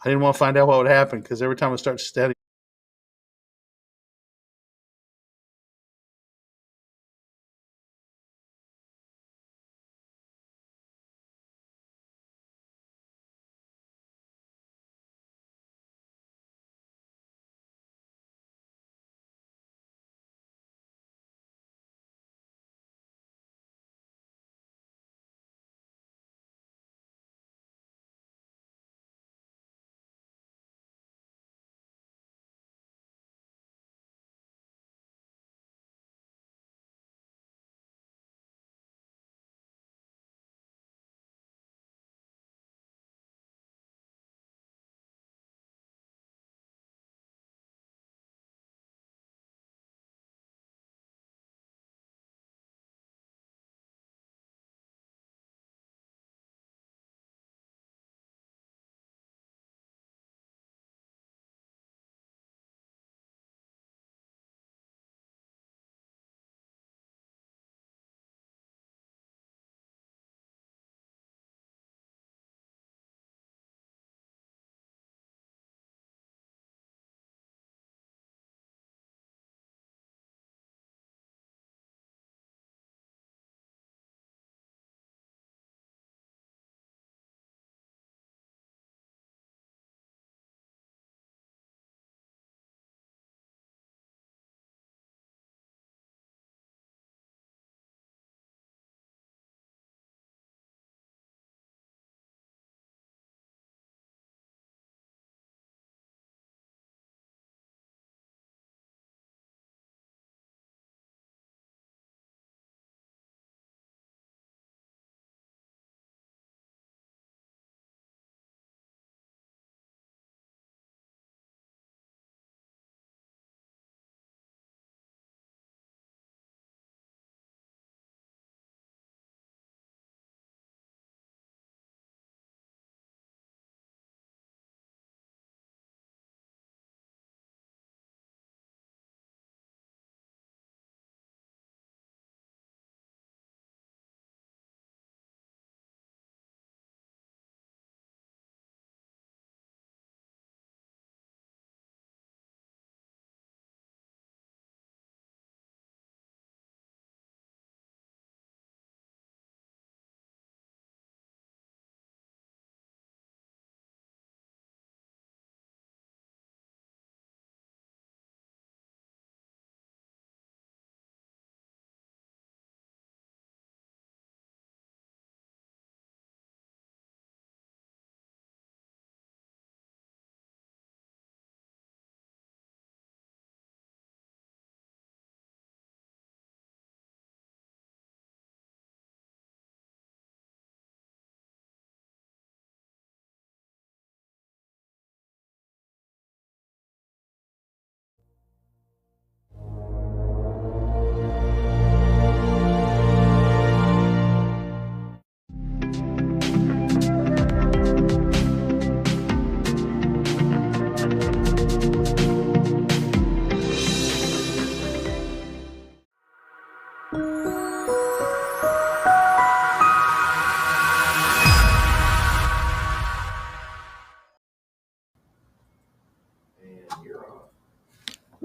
I didn't want to find out what would happen because every time I start studying.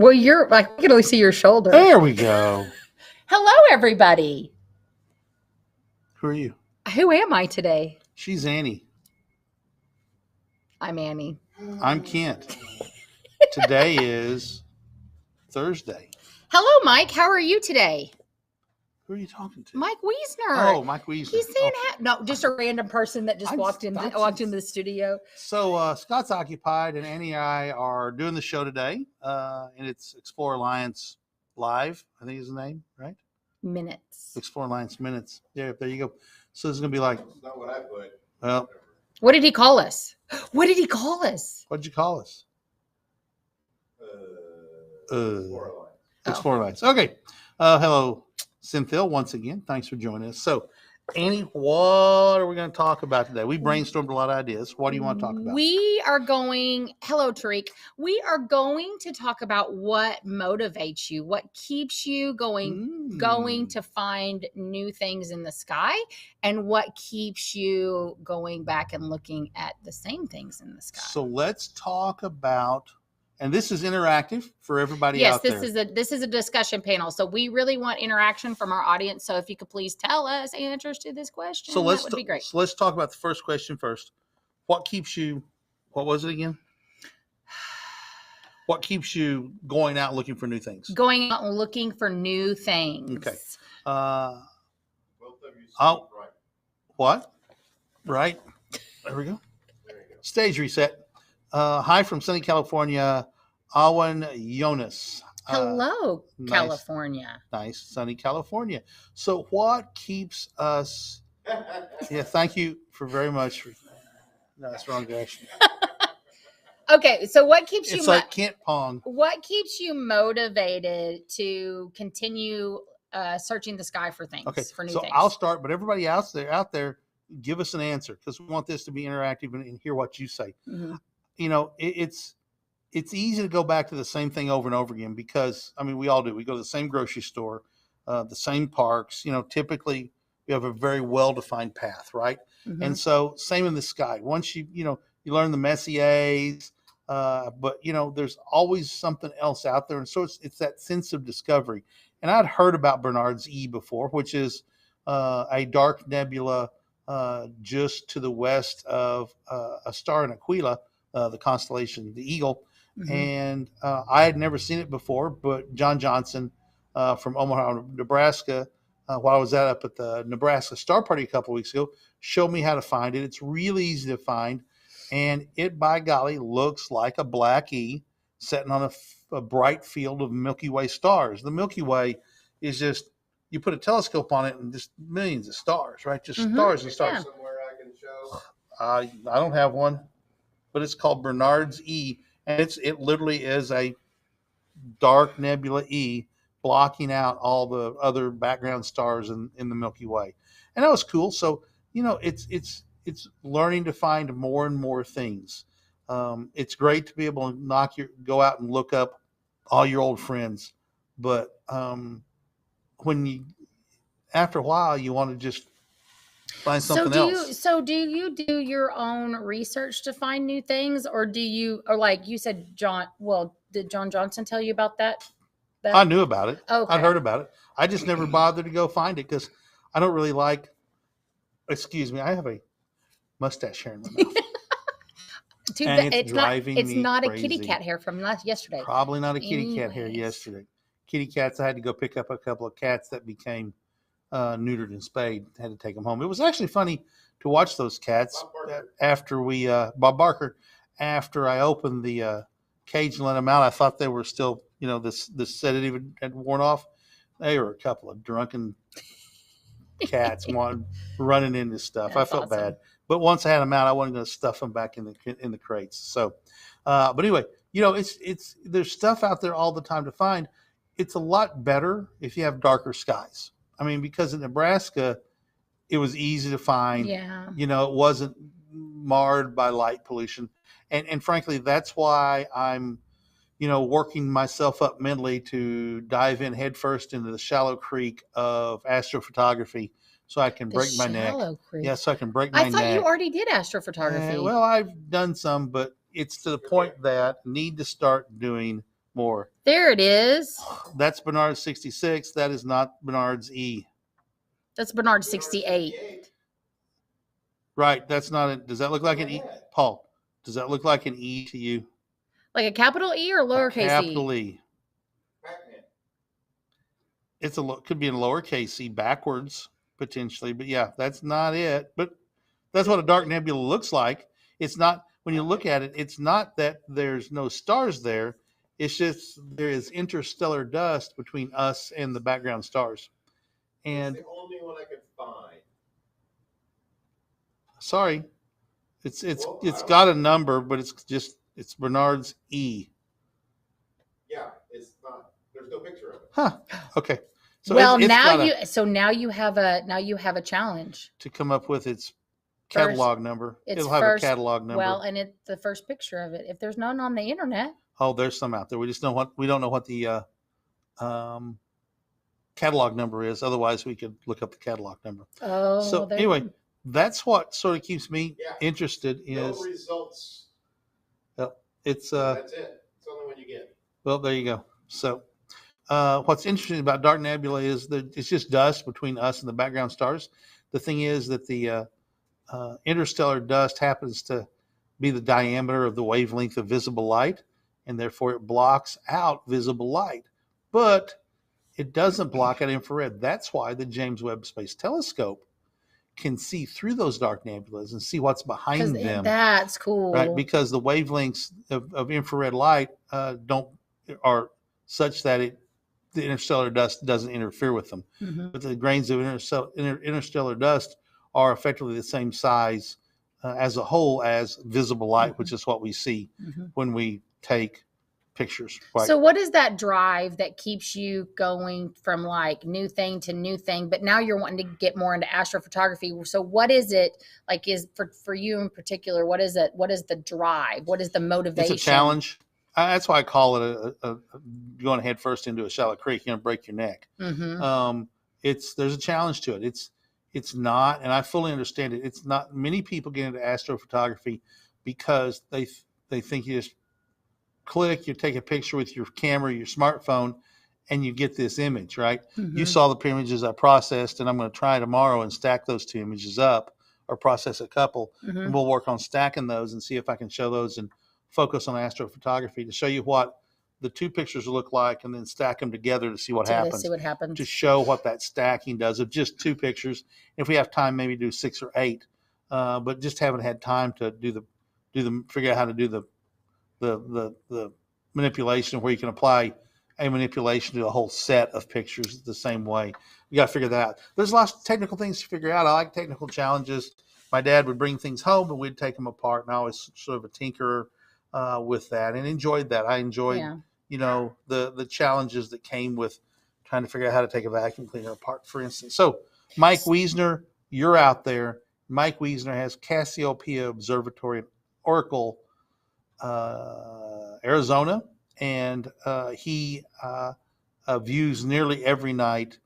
Well, I can only see your shoulder. There we go. Hello, everybody. Who are you? Who am I today? She's Annie. I'm Annie. I'm Kent. Today is Thursday. Hello, Mike. How are you today? Who are you talking to? Mike Wiesner. Oh, Mike Wiesner. He's saying no, just a random person that just walked into the studio. So Scott's occupied, and Annie and I are doing the show today, and it's Explore Alliance Live, I think is the name, right? Minutes. Explore Alliance Minutes. Yeah, there you go. So it's going to be like... That's not what I put. Well... What did he call us? What did he call us? What'd you call us? Explore Alliance. Explore Alliance. Okay. Hello, Cynthia, once again. Thanks for joining us. So, Annie, what are we going to talk about today? We brainstormed a lot of ideas. What do you want to talk about? We are going, hello, Tariq. We are going to talk about what motivates you, what keeps you going to find new things in the sky, and what keeps you going back and looking at the same things in the sky. So let's talk about, and this is interactive for everybody out there. Yes, this is a discussion panel. So we really want interaction from our audience. So if you could please tell us answers to this question, that would be great. So let's talk about the first question first. What keeps you, what was it again? What keeps you going out looking for new things? Going out and looking for new things. Okay. Both of you right. What? Right. There we go. Stage reset. Hi from sunny California, Awan Jonas. Hello, California. Nice, sunny California. So what keeps us... Yeah, thank you for very much. No, that's wrong direction. Okay, so what keeps you... It's like Kent Pong. What keeps you motivated to continue searching the sky for things, for new things? So I'll start, but everybody else out there, give us an answer, because we want this to be interactive and hear what you say. Mm-hmm. You know, it's easy to go back to the same thing over and over again, because, I mean, we all do. We go to the same grocery store, the same parks. You know, typically we have a very well-defined path, right? Mm-hmm. And so same in the sky. Once you learn the Messiers, but, you know, there's always something else out there. And so it's that sense of discovery. And I'd heard about Bernard's E before, which is a dark nebula just to the west of a star in Aquila, the constellation, the Eagle. Mm-hmm. And I had never seen it before, but John Johnson from Omaha, Nebraska, while I was up at the Nebraska Star Party a couple of weeks ago, showed me how to find it. It's really easy to find. And it, by golly, looks like a black E sitting on a bright field of Milky Way stars. The Milky Way is just, you put a telescope on it and just millions of stars, right? Just stars and stars. Yeah. Somewhere I can show. I don't have one, but it's called Bernard's E, and it literally is a dark nebula E blocking out all the other background stars in the Milky Way. And that was cool. So, you know, it's learning to find more and more things. It's great to be able to go out and look up all your old friends, but after a while, you want to just find something else. So do you do your own research to find new things, or like you said, did John Johnson tell you about that? I knew about it. Okay. I'd heard about it. I just never bothered to go find it because I don't really like, excuse me, I have a mustache hair in my mouth. It's not a kitty cat hair from yesterday. Probably not a kitty cat hair yesterday. Kitty cats, I had to go pick up a couple of cats that became neutered and spayed. Had to take them home. It was actually funny to watch those cats after Bob Barker, after I opened the cage and let them out. I thought they were still, this sedative had worn off. They were a couple of drunken cats running into stuff. That's I felt awesome. bad. But once I had them out, I wasn't going to stuff them back in the crates. So, but anyway, there's stuff out there all the time to find. It's a lot better if you have darker skies. I mean, because in Nebraska, it was easy to find. Yeah. It wasn't marred by light pollution. And frankly, that's why I'm, working myself up mentally to dive in headfirst into the shallow creek of astrophotography so I can break my neck. Creek. Yeah, so I can break my neck. I thought you already did astrophotography. Well, I've done some, but it's to the point that I need to start doing more. There it is. That's Bernard's 66. That is not Bernard's E. That's Bernard's 68. Right. That's not it. Does that look like an E? Paul, does that look like an E to you? Like a capital E or lowercase E? Capital E. Could be in lowercase E backwards, potentially. But yeah, that's not it. But that's what a dark nebula looks like. It's not, when you look at it, it's not that there's no stars there. It's just there is interstellar dust between us and the background stars. And it's the only one I could find. Sorry, it's got a number, but it's Bernard's E. Yeah, it's not. There's no picture of it. Huh. Okay. So well, it's now you have a challenge. to come up with its catalog number. It'll have a catalog number. Well, and it's the first picture of it. If there's none on the internet. Oh, there's some out there. We don't know what the catalog number is. Otherwise, we could look up the catalog number. Oh, so anyway, that's what sort of keeps me interested. No Is results. It's That's it. It's only when you get. Well, there you go. So, what's interesting about dark nebulae is that it's just dust between us and the background stars. The thing is that the interstellar dust happens to be the diameter of the wavelength of visible light, and therefore it blocks out visible light. But it doesn't block out infrared. That's why the James Webb Space Telescope can see through those dark nebulas and see what's behind them. That's cool, right? Because the wavelengths of infrared light are such that the interstellar dust doesn't interfere with them. Mm-hmm. But the grains of interstellar dust are effectively the same size as a whole as visible light, mm-hmm. which is what we see mm-hmm. when we take pictures. Right? So what is that drive that keeps you going from like new thing to new thing, but now you're wanting to get more into astrophotography? So what is it like is for you in particular? What is it? What is the drive? What is the motivation? It's a challenge. That's why I call it a going head first into a shallow creek. You're going to break your neck. Mm-hmm. There's a challenge to it. It's not, and I fully understand it. It's not. Many people get into astrophotography because they think you just click, you take a picture with your camera, your smartphone, and you get this image, right? Mm-hmm. You saw the images I processed, and I'm going to try tomorrow and stack those two images up, or process a couple, mm-hmm. and we'll work on stacking those and see if I can show those and focus on astrophotography to show you what the two pictures look like, and then stack them together to see what happens. See what happens. To show what that stacking does of just two pictures. If we have time, maybe do 6 or 8, but just haven't had time to figure out how to do the manipulation where you can apply a manipulation to a whole set of pictures the same way. You got to figure that out. There's lots of technical things to figure out. I like technical challenges. My dad would bring things home and we'd take them apart, and I was sort of a tinkerer with that and enjoyed that. I enjoyed, the challenges that came with trying to figure out how to take a vacuum cleaner apart, for instance. So Mike Wiesner, you're out there. Mike Wiesner has Cassiopeia Observatory in Oracle, Arizona, and he views nearly every night.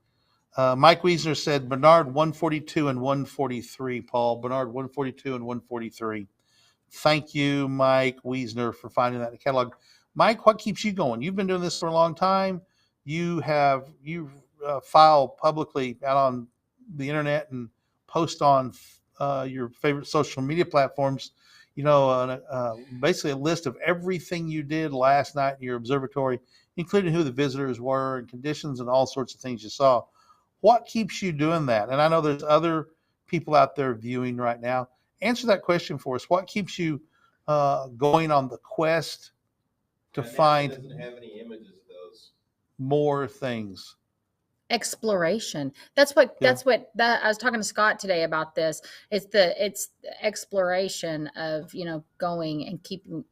Mike Wiesner said Bernard 142 and 143, Paul. Bernard 142 and 143. Thank you, Mike Wiesner, for finding that in the catalog. Mike, what keeps you going? You've been doing this for a long time. You file publicly out on the internet and post on your favorite social media platforms, basically a list of everything you did last night in your observatory, including who the visitors were and conditions and all sorts of things you saw. What keeps you doing that? And I know there's other people out there viewing right now. Answer that question for us. What keeps you going on the quest to find doesn't have any images of those. More things? Exploration. I was talking to Scott today about this. It's the exploration of going and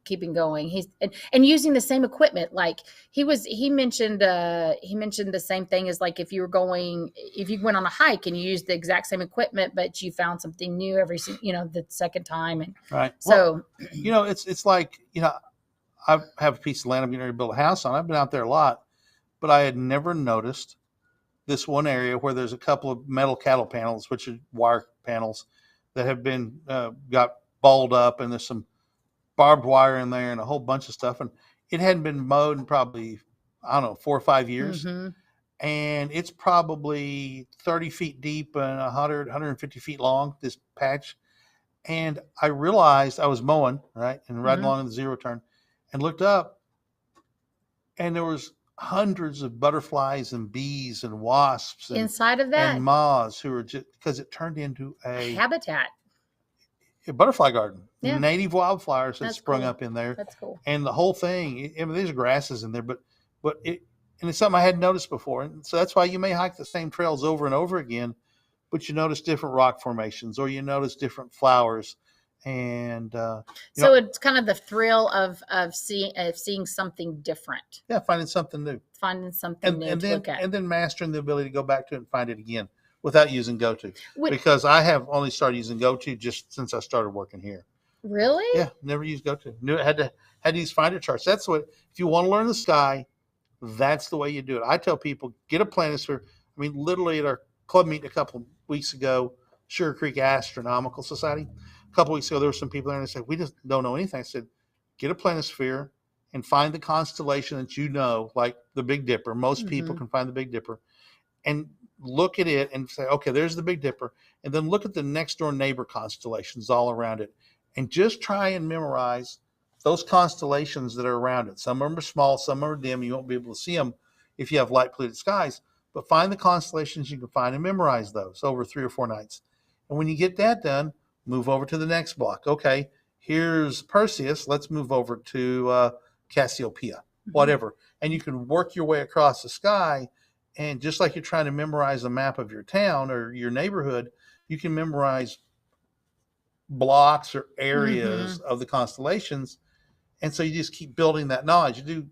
keeping going. He's and using the same equipment. Like he mentioned the same thing as like if you went on a hike and you used the exact same equipment, but you found something new the second time. And right. So it's like I have a piece of land I'm getting ready to build a house on. I've been out there a lot, but I had never noticed this one area where there's a couple of metal cattle panels, which are wire panels that have been got balled up, and there's some barbed wire in there and a whole bunch of stuff. And it hadn't been mowed in probably, 4 or 5 years. Mm-hmm. And it's probably 30 feet deep and 150 feet long, this patch. And I realized I was mowing, right, and riding mm-hmm. along in the zero turn, and looked up, and there was hundreds of butterflies and bees and wasps inside of that, and moths who were just because it turned into a habitat, a butterfly garden. Yeah. Native wildflowers had sprung cool. up in there. That's cool. And the whole thing, there's grasses in there, but it's something I hadn't noticed before. And so that's why you may hike the same trails over and over again, but you notice different rock formations, or you notice different flowers. And so it's kind of the thrill of seeing something different. Yeah, finding something new. Finding something new to look at. And then mastering the ability to go back to it and find it again without using GoTo. Because I have only started using GoTo just since I started working here. Really? Yeah, never used GoTo. Had to use Finder charts. That's what, if you want to learn the sky, that's the way you do it. I tell people, get a planisphere. I mean, literally at our club meeting a couple of weeks ago, Sugar Creek Astronomical Society, a couple of weeks ago, there were some people there and they said, we just don't know anything. I said, get a planisphere and find the constellation that you know, like the Big Dipper. Most people can find the Big Dipper. And look at it and say, okay, there's the Big Dipper. And then look at the next door neighbor constellations all around it. And just try and memorize those constellations that are around it. Some of them are small, some of them are dim. You won't be able to see them if you have light polluted skies. But find the constellations you can find and memorize those over 3 or 4 nights. And when you get that done, move over to the next block. Okay, here's Perseus. Let's move over to Cassiopeia, whatever. And you can work your way across the sky. And just like you're trying to memorize a map of your town or your neighborhood, you can memorize blocks or areas of the constellations. And so you just keep building that knowledge. You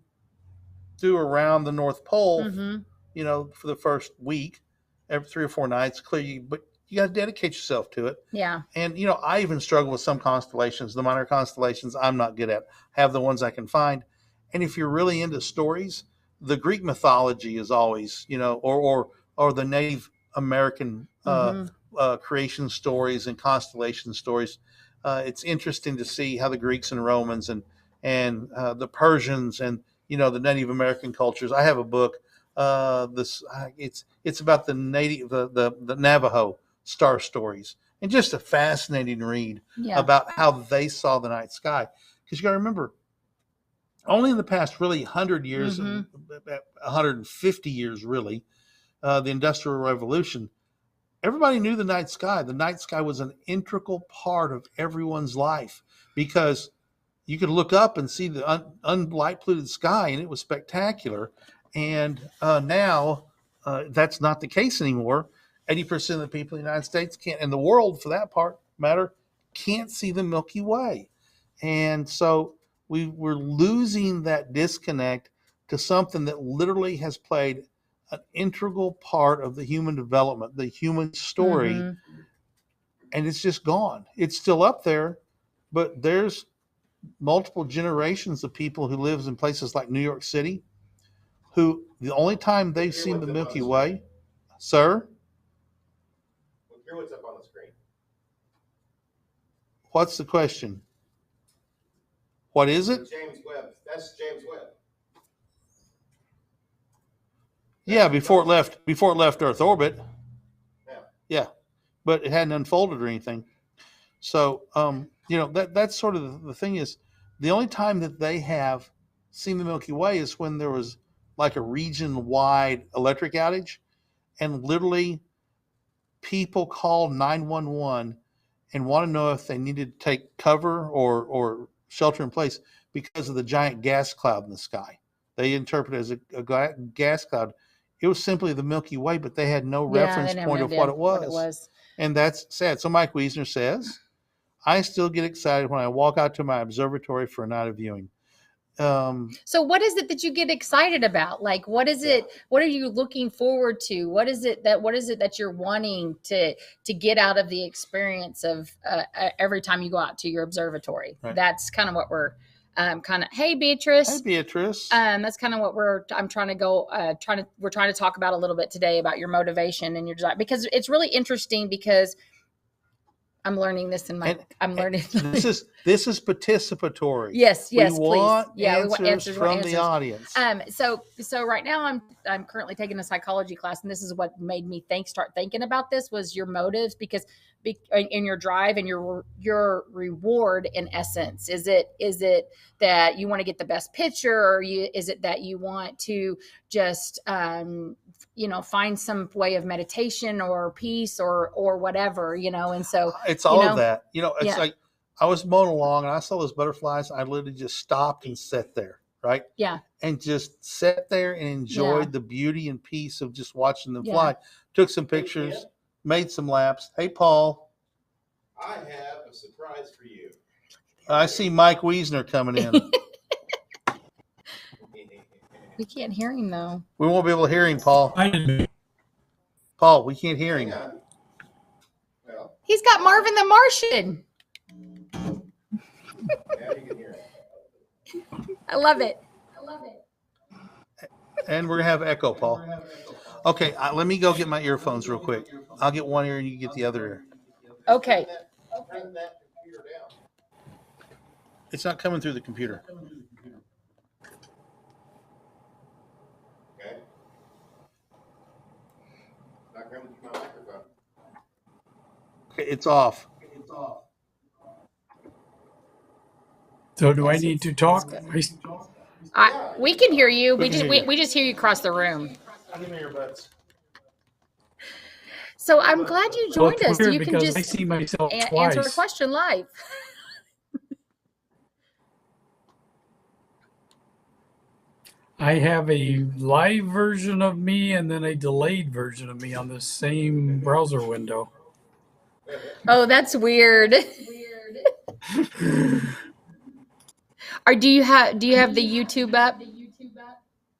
do around the North Pole, for the first week, every 3 or 4 nights, but you got to dedicate yourself to it. Yeah. And, I even struggle with some constellations, the minor constellations I'm not good at. Have the ones I can find. And if you're really into stories, the Greek mythology is always, or the Native American creation stories and constellation stories. It's interesting to see how the Greeks and Romans and the Persians and the Native American cultures. I have a book. It's about the the Navajo star stories, and just a fascinating read about how they saw the night sky. Because you got to remember, only in the past really 100 years, 150 years really, the Industrial Revolution, everybody knew the night sky. The night sky was an integral part of everyone's life because you could look up and see the unlight polluted sky, and it was spectacular. And now that's not the case anymore. 80% of the people in the United States can't, and the world for that matter, can't see the Milky Way. And so we're losing that disconnect to something that literally has played an integral part of the human development, the human story, and it's just gone. It's still up there, but there's multiple generations of people who lives in places like New York City who the only time they've seen the Milky Way, sir? Hear what's up on the screen. What's the question? What is it? James Webb. That's James Webb. Yeah, before it left Earth orbit. Yeah, but it hadn't unfolded or anything. So, that's sort of the thing is the only time that they have seen the Milky Way is when there was like a region-wide electric outage, and literally people called 911 and want to know if they needed to take cover or shelter in place because of the giant gas cloud in the sky. They interpret it as a gas cloud. It was simply the Milky Way, but they had no reference point of what it was. And that's sad. So Mike Wiesner says, I still get excited when I walk out to my observatory for a night of viewing. So what is it that you get excited about? Like, what is it? What are you looking forward to? What is it that you're wanting to get out of the experience of every time you go out to your observatory? Right. That's kind of what we're hey Beatrice. Hey Beatrice. That's kind of what we're trying to talk about a little bit today about your motivation and your desire, because it's really interesting because I'm learning this I'm learning. This is participatory. Yes, we want please. Answers we want answers from the audience. So right now I'm currently taking a psychology class, and this is what made me start thinking about this was your motives, because in your drive and your reward in essence, is it that you want to get the best picture, or is it that you want to just find some way of meditation or peace or whatever, and so it's all of that. It's like I was mowing along and I saw those butterflies. I literally just stopped and sat there, right? Yeah. And just sat there and enjoyed the beauty and peace of just watching them fly. Took some pictures, made some laps. Hey, Paul. I have a surprise for you. I see Mike Wiesner coming in. We can't hear him though. We won't be able to hear him, Paul. Paul, we can't hear him. Hang on. Well, He's got Marvin the Martian. now you can hear it. I love it. And we're going to have echo, Paul. Okay, let me go get my earphones real quick. I'll get one ear and you get the other ear. Okay. Turn that computer down. It's not coming through the computer. Okay. Not coming through my microphone. Okay, it's off. So do I need to talk? We can hear you. We just hear you across the room. Give me your earbuds. So I'm glad you joined us. You can just I see myself answer a twice. question live. I have a live version of me and then a delayed version of me on the same browser window. Oh, that's weird. Or do you have the YouTube up?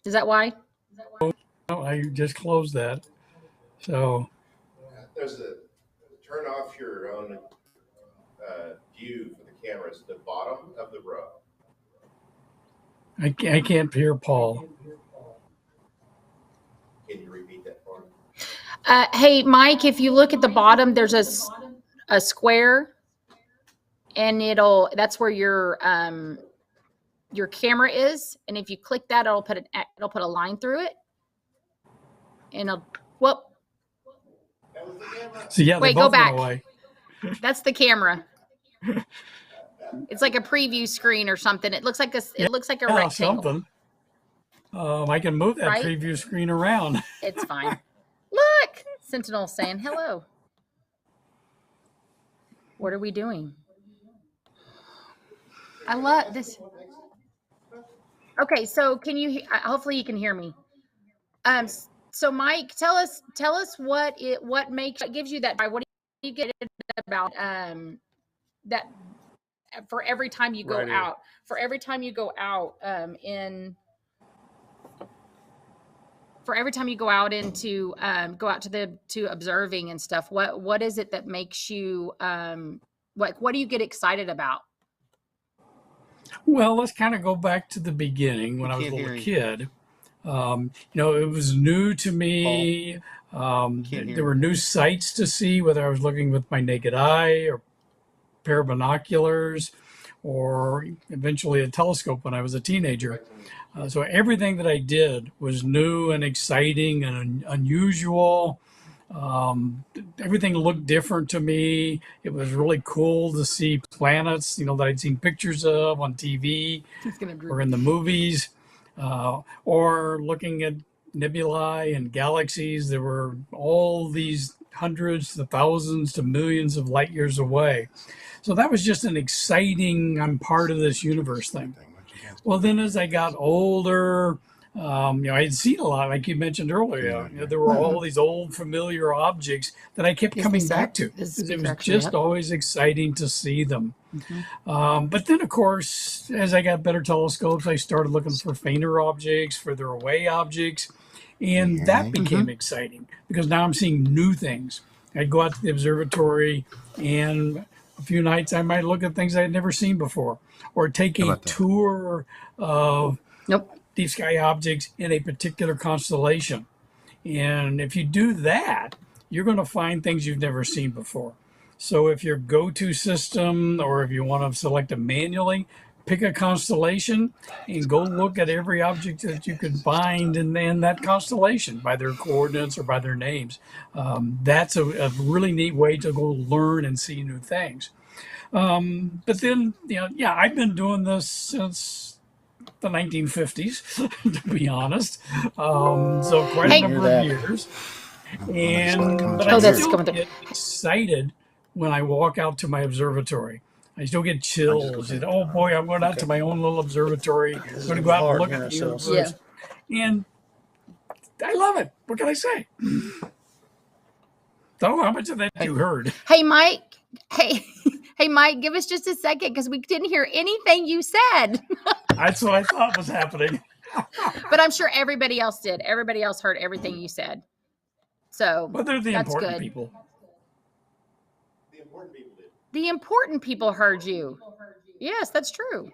Is that why? No, I just closed that. So There's a turn off your own view for the cameras at the bottom of the row. I can't hear Paul. Can you repeat that for me? Hey, Mike, if you look at the bottom, there's a square, and that's where your camera is, and if you click that, it'll put a line through it, and That was the camera. So yeah, Wait, they go both went back. away. That's the camera. It's like a preview screen or something. It looks like a Yeah, rectangle. something. I can move that Right? preview screen around. It's fine. Look, Sentinel saying hello. What are we doing? I love this. Okay, so can you? Hopefully, you can hear me. So Mike, tell us what gives you that. What do you get about that for every time you go Right here. out? For every time you go out for every time you go out into to observing and stuff, what is it that makes you what do you get excited about? Well, let's kind of go back to the beginning when I was a little kid. It was new to me. There were new sights to see, whether I was looking with my naked eye or pair of binoculars or eventually a telescope when I was a teenager. So everything that I did was new and exciting and unusual. Everything looked different to me. It was really cool to see planets, that I'd seen pictures of on TV or in the movies, or looking at nebulae and galaxies. There were all these hundreds to thousands to millions of light years away. So that was just an exciting, I'm part of this universe thing. Well, then as I got older, I had seen a lot, like you mentioned earlier. There were all these old familiar objects that I kept coming back to. It was just always exciting to see them. But then, of course, as I got better telescopes, I started looking for fainter objects, further away objects. And that became exciting because now I'm seeing new things. I'd go out to the observatory, and a few nights I might look at things I had never seen before, or take a tour of deep sky objects in a particular constellation. And if you do that, you're going to find things you've never seen before. So if your go-to system, or if you want to select it manually, pick a constellation and go look at every object that you can find in that constellation by their coordinates or by their names. That's a really neat way to go learn and see new things. But then, I've been doing this since the 1950s, to be honest. So quite a number of years. But I still get excited when I walk out to my observatory. I still get chills. And, oh boy, I'm going out to my own little observatory. I'm going to go out and look at the universe. And I love it. What can I say? So how much of that you heard? Hey, Mike. Hey, Mike, give us just a second because we didn't hear anything you said. That's what I thought was happening. But I'm sure everybody else did. Everybody else heard everything you said. So but they're the that's important good. people. The important people did. The important people heard you. Yes, that's true.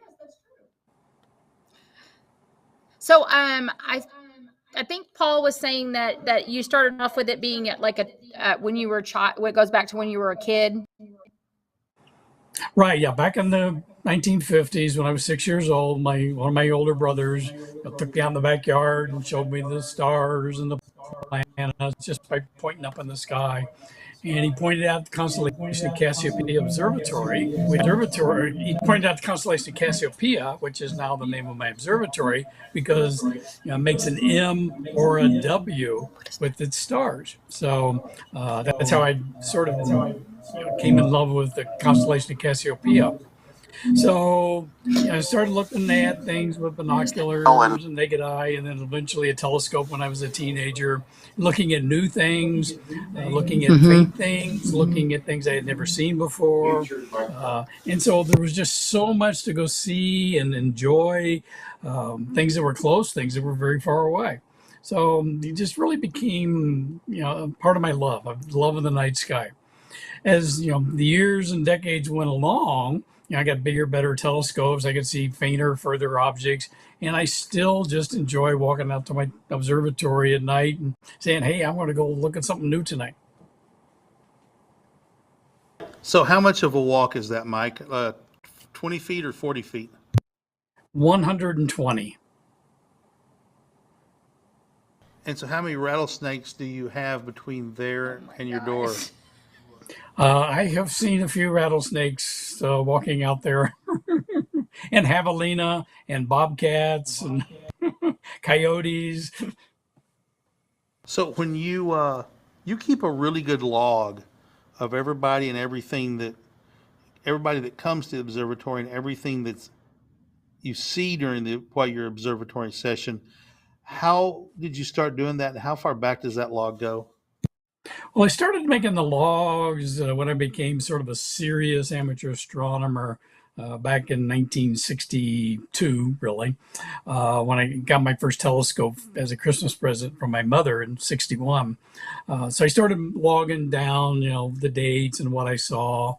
So I think Paul was saying that you started off with it being like when you were a child. It goes back to when you were a kid. Right. Yeah. Back in the 1950s, when I was 6 years old, one of my older brothers took me out in the backyard and showed me the stars and the planets just by pointing up in the sky. And he pointed out the constellation of Cassiopeia observatory. He pointed out the constellation of Cassiopeia, which is now the name of my observatory, because it makes an M or a W with its stars. So that's how I sort of came in love with the constellation of Cassiopeia. So I started looking at things with binoculars and naked eye, and then eventually a telescope when I was a teenager, looking at new things, looking at faint things, looking at things I had never seen before. And so there was just so much to go see and enjoy, things that were close, things that were very far away. So it just really became, a part of my love of the night sky. As the years and decades went along, I got bigger, better telescopes. I could see fainter, further objects. And I still just enjoy walking out to my observatory at night and saying, hey, I'm going to go look at something new tonight. So how much of a walk is that, Mike? 20 feet or 40 feet? 120. And so how many rattlesnakes do you have between there and your door? I have seen a few rattlesnakes walking out there, and javelina and bobcats and coyotes. So when you keep a really good log of everybody and everything that comes to the observatory and everything that you see during your observatory session, how did you start doing that, and how far back does that log go? Well, I started making the logs when I became sort of a serious amateur astronomer back in 1962, really, when I got my first telescope as a Christmas present from my mother in 61. So I started logging down, the dates and what I saw.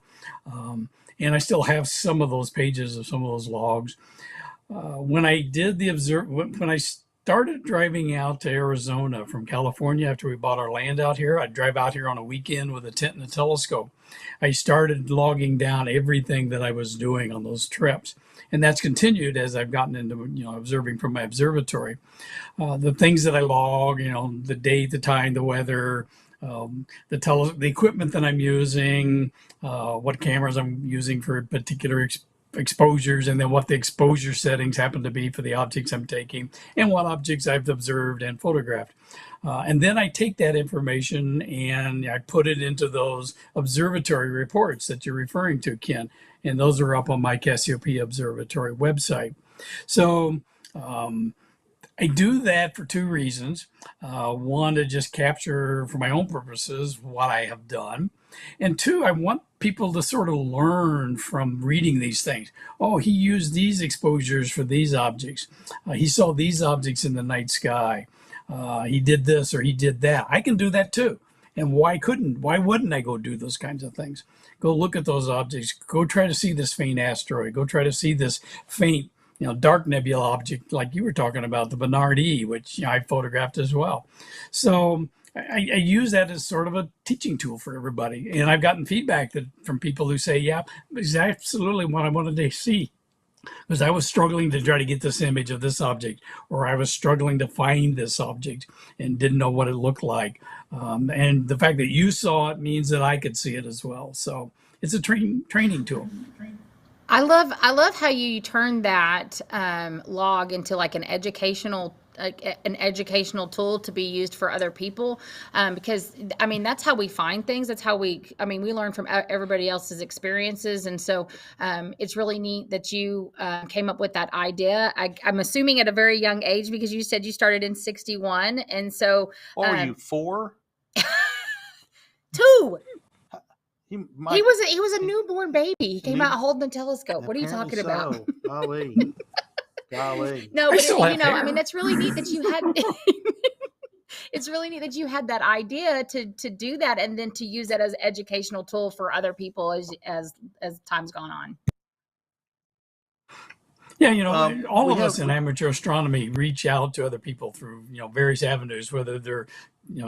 And I still have some of those pages of some of those logs. When I did when I started driving out to Arizona from California after we bought our land out here, I'd drive out here on a weekend with a tent and a telescope. I started logging down everything that I was doing on those trips. And that's continued as I've gotten into, observing from my observatory. The things that I log, the date, the time, the weather, the equipment that I'm using, what cameras I'm using for particular exposures, and then what the exposure settings happen to be for the objects I'm taking, and what objects I've observed and photographed. And then I take that information and I put it into those observatory reports that you're referring to, Ken. And those are up on my Cassiopeia Observatory website. So I do that for two reasons. One, to just capture for my own purposes what I have done. And two, I want people to sort of learn from reading these things. Oh, he used these exposures for these objects. He saw these objects in the night sky. He did this or he did that. I can do that too. And why wouldn't I go do those kinds of things? Go look at those objects. Go try to see this faint asteroid. Go try to see this faint, dark nebula object like you were talking about, the Bernard E, which I photographed as well. So I use that as sort of a teaching tool for everybody. And I've gotten feedback from people who say, yeah, it's absolutely what I wanted to see. Because I was struggling to try to get this image of this object, or I was struggling to find this object and didn't know what it looked like. And the fact that you saw it means that I could see it as well. So it's a training tool. I love how you turn that log into like an educational tool to be used for other people, because that's how we find things. That's how we learn from everybody else's experiences. And so it's really neat that you came up with that idea. I'm assuming at a very young age, because you said you started in 61. And so are you 4? 2. He was a newborn baby. He came out holding the telescope. What are you talking about? Golly. No, but I mean, that's really neat that you had. It's really neat that you had that idea to do that, and then to use that as an educational tool for other people as time's gone on. Yeah, all of us in amateur astronomy reach out to other people through, various avenues, whether they're,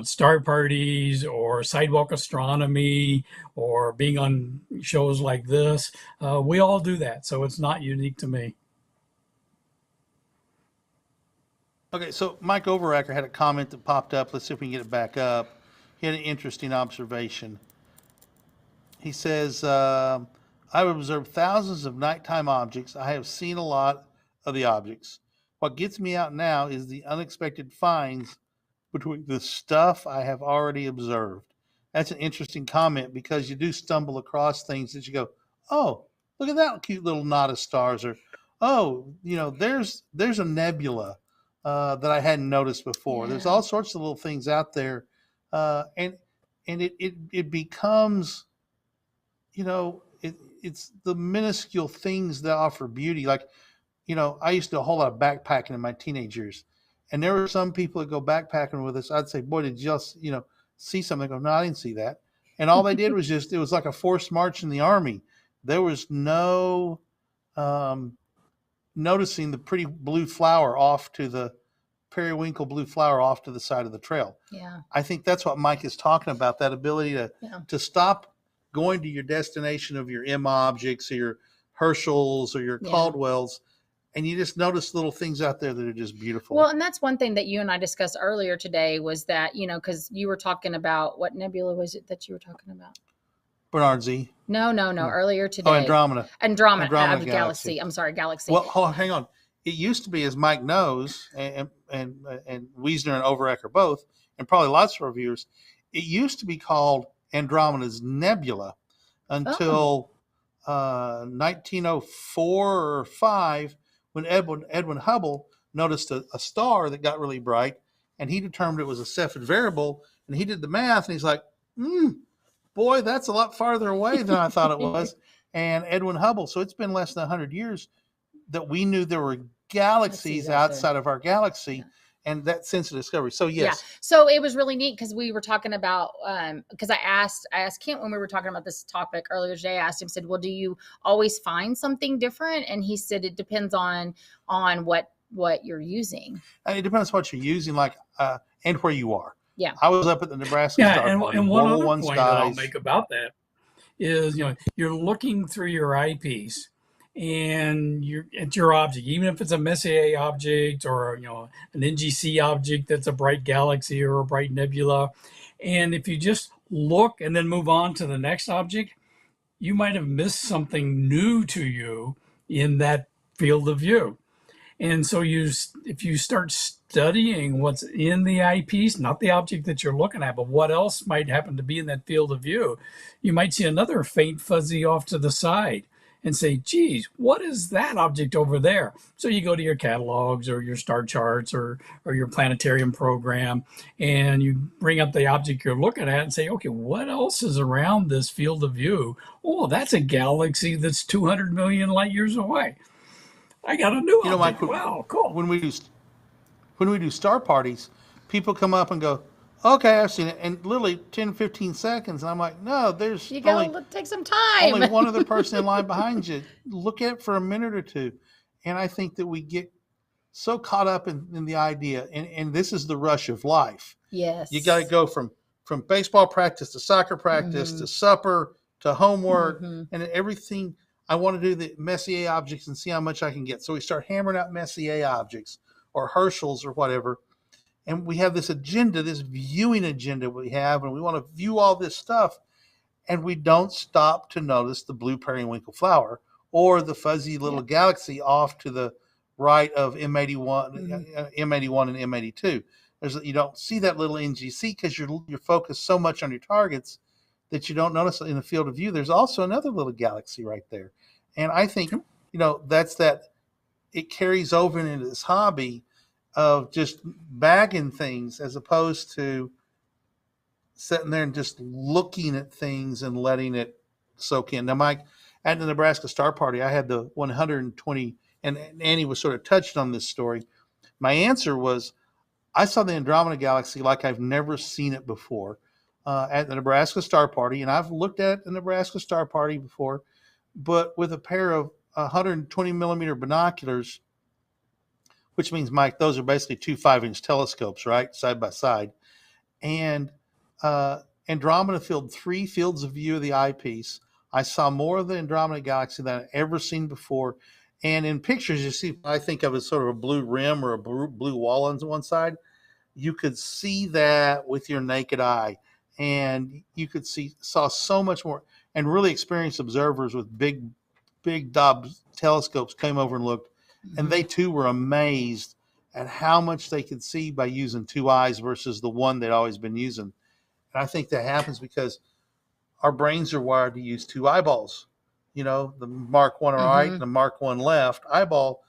star parties or sidewalk astronomy or being on shows like this. We all do that, so it's not unique to me. Okay, so Mike Overacker had a comment that popped up. Let's see if we can get it back up. He had an interesting observation. He says, I've observed thousands of nighttime objects. I have seen a lot of the objects. What gets me out now is the unexpected finds between the stuff I have already observed. That's an interesting comment, because you do stumble across things that you go, oh, look at that cute little knot of stars, or, oh, there's a nebula that I hadn't noticed before. Yeah. There's all sorts of little things out there, and it becomes, it's the minuscule things that offer beauty. Like, I used to do a whole lot of backpacking in my teenage years, and there were some people that go backpacking with us. I'd say, boy, did you just, see something? They go, no, I didn't see that. And all they did was it was like a forced march in the army. There was no noticing the pretty blue flower off to the periwinkle blue flower off to the side of the trail. Yeah. I think that's what Mike is talking about, that ability to stop going to your destination of your M objects or your Herschels or your Caldwells, and you just notice little things out there that are just beautiful. Well, and that's one thing that you and I discussed earlier today was that, because you were talking about, what nebula was it that you were talking about? Bernard Z. No. Earlier today. Oh, Andromeda Galaxy. I'm sorry, Galaxy. Well, hang on. It used to be, as Mike knows, and Wiesner and Overacker both, and probably lots of reviewers, it used to be called Andromeda's Nebula until 1904 or 5, when Edwin Hubble noticed a star that got really bright, and he determined it was a Cepheid variable, and he did the math, and he's like, boy, that's a lot farther away than I thought it was. And Edwin Hubble, so it's been less than 100 years that we knew there were galaxies outside of our galaxy, and that sense of discovery. So yes. Yeah. So it was really neat, because we were talking about, because I asked Kent when we were talking about this topic earlier today, I asked him, said, well, do you always find something different? And he said, it depends on what you're using. And it depends on what you're using, and where you are. Yeah. I was up at the Nebraska Star Party. And one other point that I'll make about that is, you're looking through your eyepiece, and it's your object, even if it's a Messier object or an NGC object that's a bright galaxy or a bright nebula. And if you just look and then move on to the next object, you might have missed something new to you in that field of view. And so if you start studying what's in the eyepiece, not the object that you're looking at, but what else might happen to be in that field of view, you might see another faint fuzzy off to the side and say, geez, what is that object over there? So you go to your catalogs or your star charts or your planetarium program, and you bring up the object you're looking at and say, okay, what else is around this field of view? Oh, that's a galaxy that's 200 million light years away. I got a new object. Wow, cool. When we do star parties, people come up and go, okay, I've seen it. And literally 10, 15 seconds. And I'm like, no, there's you gotta take some time. Only one other person in line behind you. Look at it for a minute or two. And I think that we get so caught up in the idea, and this is the rush of life. Yes. You got to go from baseball practice to soccer practice to supper to homework and everything. I want to do the Messier objects and see how much I can get. So we start hammering out Messier objects or Herschels or whatever. And we have this agenda, this viewing agenda we have, and we want to view all this stuff. And we don't stop to notice the blue periwinkle flower or the fuzzy little galaxy off to the right of M81 and M82. You don't see that little NGC because you're focused so much on your targets that you don't notice in the field of view. There's also another little galaxy right there. And I think, that's that it carries over into this hobby of just bagging things as opposed to sitting there and just looking at things and letting it soak in. Now, Mike, at the Nebraska Star Party, I had the 120, and Annie was sort of touched on this story. My answer was, I saw the Andromeda Galaxy like I've never seen it before at the Nebraska Star Party, and I've looked at the Nebraska Star Party before, but with a pair of 120 millimeter binoculars, which means, Mike, those are basically two 5-inch telescopes, right, side by side. And Andromeda filled 3 fields of view of the eyepiece. I saw more of the Andromeda Galaxy than I've ever seen before. And in pictures, you see, I think of it as sort of a blue rim or a blue wall on one side. You could see that with your naked eye. And you could saw so much more. And really experienced observers with big Dobbs telescopes came over and looked. And they too were amazed at how much they could see by using 2 eyes versus the one they'd always been using. And I think that happens because our brains are wired to use 2 eyeballs. You know, the Mark 1 right and the Mark 1 left eyeball.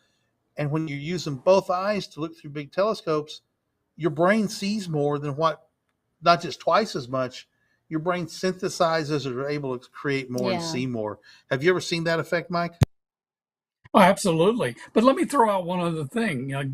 And when you're using both eyes to look through big telescopes, your brain sees more than what, not just twice as much, your brain synthesizes or able to create more and see more. Have you ever seen that effect, Mike? Oh, absolutely. But let me throw out one other thing. You know,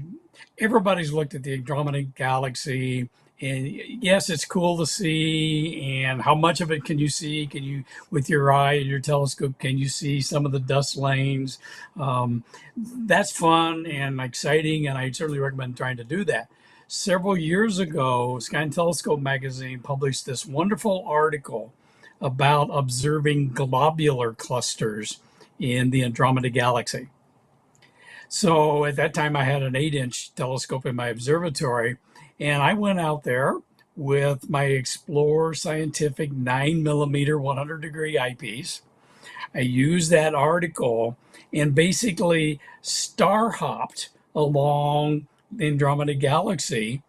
everybody's looked at the Andromeda Galaxy, and yes, it's cool to see. And how much of it can you see? Can you, with your eye and your telescope, can you see some of the dust lanes? That's fun and exciting, and I certainly recommend trying to do that. Several years ago, Sky and Telescope magazine published this wonderful article about observing globular clusters in the Andromeda Galaxy. So at that time, I had an 8-inch telescope in my observatory, and I went out there with my Explorer Scientific 9mm 100-degree eyepiece. I used that article and basically star hopped along the Andromeda Galaxy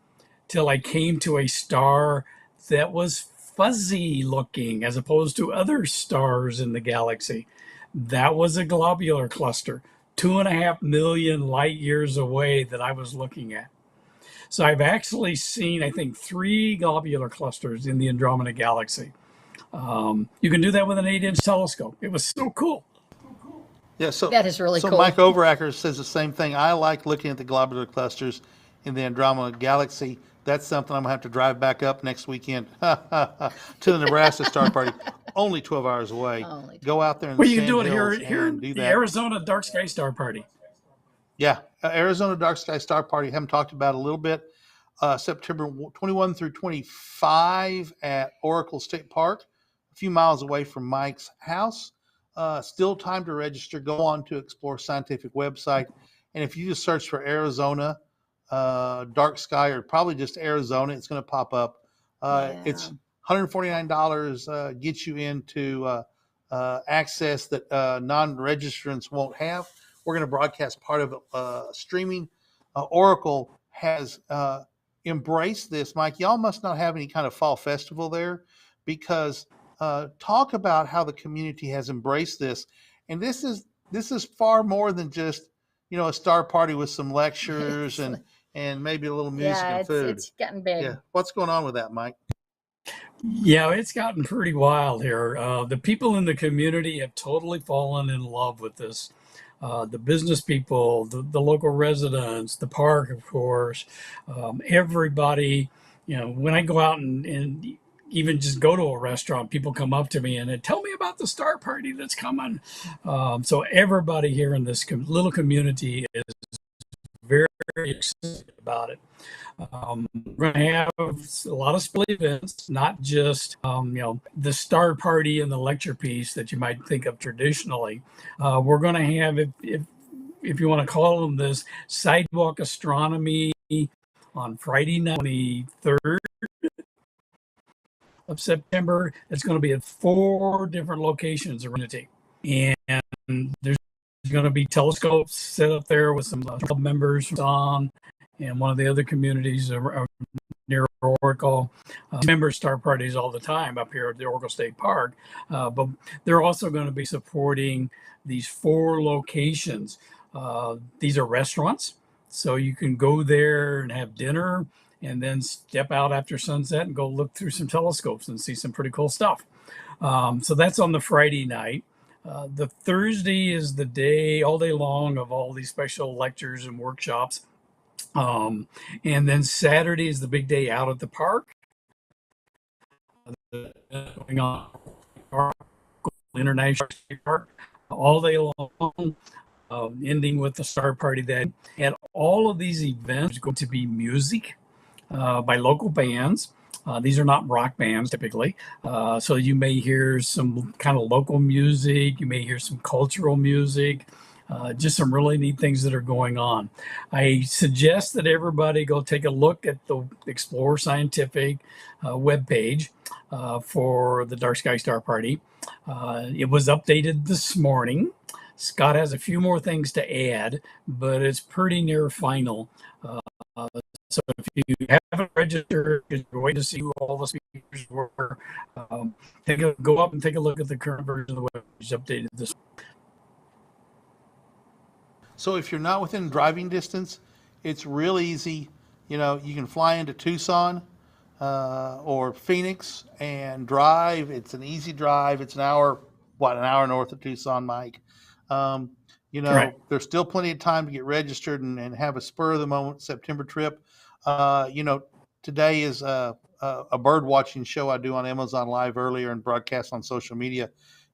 till I came to a star that was fuzzy looking as opposed to other stars in the galaxy. That was a globular cluster, 2.5 million light years away that I was looking at. So I've actually seen, I think, 3 globular clusters in the Andromeda Galaxy. You can do that with an 8-inch telescope. It was so cool. Yeah, so that is really cool. So Mike Overacker says the same thing. I like looking at the globular clusters in the Andromeda Galaxy. That's something I'm going to have to drive back up next weekend to the Nebraska Star Party. Only 12 hours away. Go out there and you can do it here and do the that. Arizona Dark Sky Star Party. Yeah, Arizona Dark Sky Star Party. Haven't talked about it a little bit. September 21 through 25 at Oracle State Park, a few miles away from Mike's house. Still time to register. Go on to Explore Scientific website. And if you just search for Arizona Dark Sky, or probably just Arizona, it's going to pop up. It's $149, gets you into access that non-registrants won't have. We're going to broadcast part of it streaming. Oracle has embraced this. Mike, y'all must not have any kind of fall festival there, because talk about how the community has embraced this. And this is far more than just, a star party with some lectures and maybe a little music and food. It's getting big. Yeah. What's going on with that, Mike? Yeah, it's gotten pretty wild here. The people in the community have totally fallen in love with this. The business people, the local residents, the park, of course, everybody. When I go out and even just go to a restaurant, people come up to me and tell me about the star party that's coming. So everybody here in this little community is very excited about it. We're going to have a lot of split events, not just, the star party and the lecture piece that you might think of traditionally. We're going to have, if you want to call them this, sidewalk astronomy on Friday night, 23rd of September. It's going to be at 4 different locations around the and there's going to be telescopes set up there with some club members on, and one of the other communities near Oracle. Member star parties all the time up here at the Oracle State Park, but they're also going to be supporting these 4 locations. These are restaurants, so you can go there and have dinner and then step out after sunset and go look through some telescopes and see some pretty cool stuff. So that's on the Friday night. The Thursday is the day, all day long, of all these special lectures and workshops. And then Saturday is the big day out at the park. Going on International Park all day long, ending with the star party then. And all of these events are going to be music by local bands. These are not rock bands typically. So you may hear some kind of local music. You may hear some cultural music. Just some really neat things that are going on. I suggest that everybody go take a look at the Explore Scientific webpage for the Dark Sky Star Party. It was updated this morning. Scott has a few more things to add, but it's pretty near final. So if you haven't registered, because you're waiting to see who all the speakers were, go up and take a look at the current version of the webpage updated this. So if you're not within driving distance, it's real easy. You know, you can fly into Tucson or Phoenix and drive. It's an easy drive. It's an hour north of Tucson, Mike. You know, right. There's still plenty of time to get registered and have a spur of the moment September trip. You know, today is a bird watching show I do on Amazon Live earlier and broadcast on social media.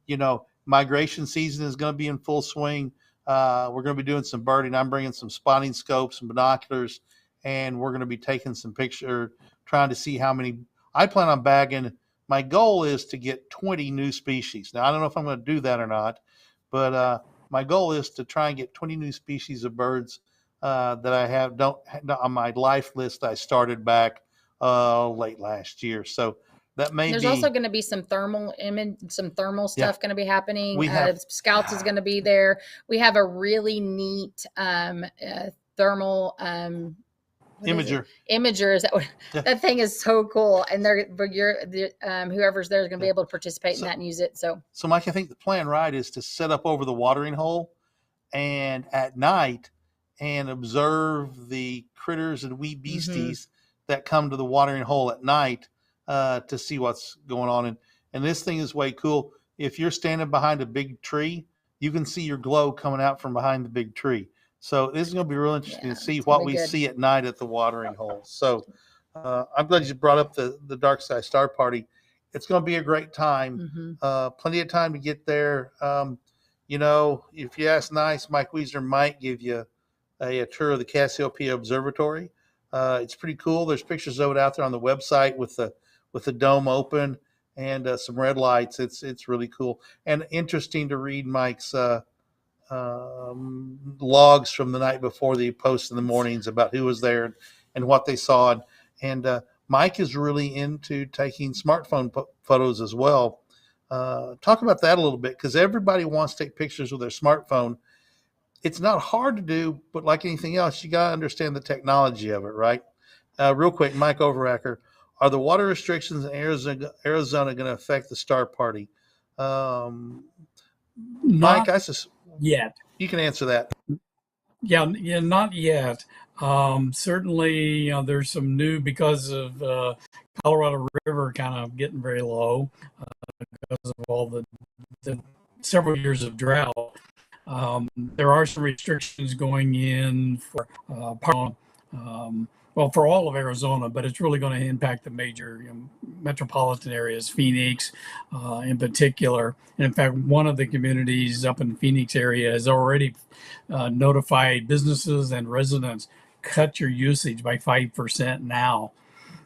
You know, migration season is going to be in full swing. We're going to be doing some birding. I'm bringing some spotting scopes and binoculars, and we're going to be taking some pictures, trying to see how many. I plan on bagging. My goal is to get 20 new species. Now, I don't know if I'm going to do that or not, but my goal is to try and get 20 new species of birds that I have on my life list I started back late last year. So that may There's be. also going to be some thermal stuff going to be be happening. Scouts is going to be there. We have a really neat thermal imager. That thing is so cool, and whoever's there is going to be able to participate in that and use it. So Mike, I think the plan is to set up over the watering hole, and at night, and observe the critters and wee beasties that come to the watering hole at night to see what's going on. And this thing is way cool. If you're standing behind a big tree, you can see your glow coming out from behind the big tree. So this is going to be real interesting to see what we see at night at the watering hole. So I'm glad you brought up the Dark Sky Star Party. It's going to be a great time. Plenty of time to get there. You know, if you ask nice, Mike Wiesner might give you a tour of the Cassiopeia Observatory. It's pretty cool. There's pictures of it out there on the website with the dome open and some red lights. It's really cool and interesting to read Mike's logs from the night before the post in the mornings about who was there and what they saw. And Mike is really into taking smartphone photos as well. Talk about that a little bit, because everybody wants to take pictures with their smartphone. It's not hard to do, but like anything else, you got to understand the technology of it, right? Real quick, Mike Overacker, are the water restrictions in Arizona going to affect the Star Party? Mike, I just yet. You can answer that. Yeah, not yet. Certainly, there's some new because of Colorado River kind of getting very low because of all the several years of drought. There are some restrictions going in for for all of Arizona, but it's really going to impact the major metropolitan areas, Phoenix in particular. And in fact, one of the communities up in the Phoenix area has already notified businesses and residents, cut your usage by 5% now.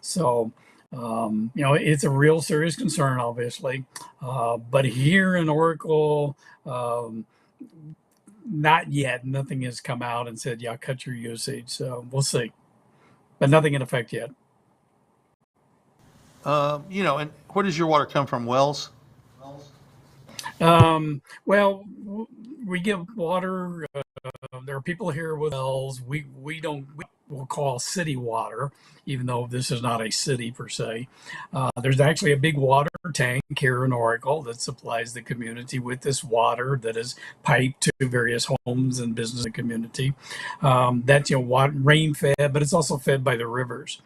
So, it's a real serious concern, obviously. But here in Oracle, not yet. Nothing has come out and said, cut your usage. So we'll see. But nothing in effect yet. And where does your water come from? Wells? Well, we get water. There are people here with wells. We don't we'll call city water, even though this is not a city per se. There's actually a big water tank here in Oracle that supplies the community with this water that is piped to various homes and business in the community. That's, water, rain fed, but it's also fed by the rivers.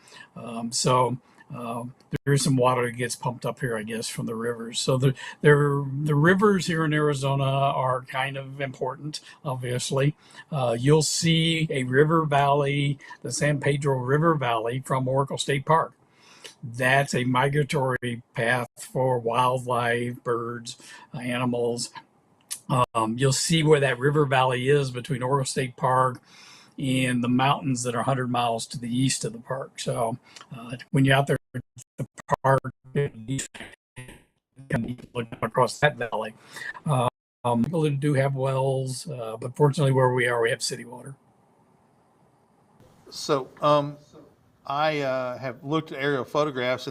There's some water that gets pumped up here, I guess, from the rivers. So the rivers here in Arizona are kind of important, obviously. You'll see a river valley, the San Pedro River Valley from Oracle State Park. That's a migratory path for wildlife, birds, animals. You'll see where that river valley is between Oracle State Park and the mountains that are 100 miles to the east of the park. So when you're out there at the park, you can look across that valley. People do have wells, but fortunately where we are, we have city water. So I have looked at aerial photographs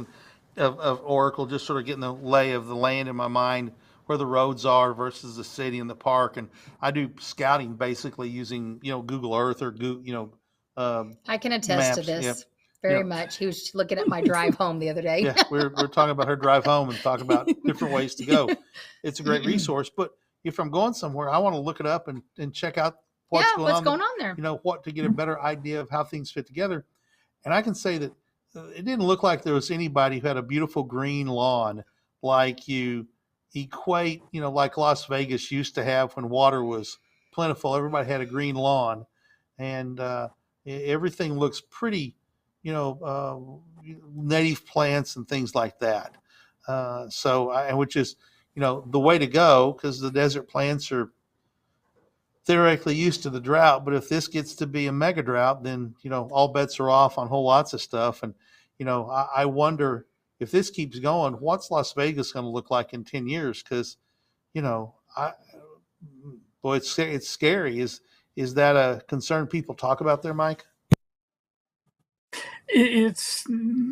of Oracle, just sort of getting the lay of the land in my mind, where the roads are versus the city and the park. And I do scouting basically using, Google Earth or Google, I can attest to this very much. He was looking at my drive home the other day. Yeah, we're talking about her drive home and talking about different ways to go. It's a great resource, but if I'm going somewhere, I want to look it up and check out what's going on there. What to get a better idea of how things fit together. And I can say that it didn't look like there was anybody who had a beautiful green lawn like you equate, like Las Vegas used to have when water was plentiful. Everybody had a green lawn, and everything looks pretty, native plants and things like that. Which is, the way to go, because the desert plants are theoretically used to the drought. But if this gets to be a mega drought, then, all bets are off on whole lots of stuff. And, I wonder, if this keeps going, what's Las Vegas going to look like in 10 years? Because, it's scary. Is that a concern people talk about there, Mike? It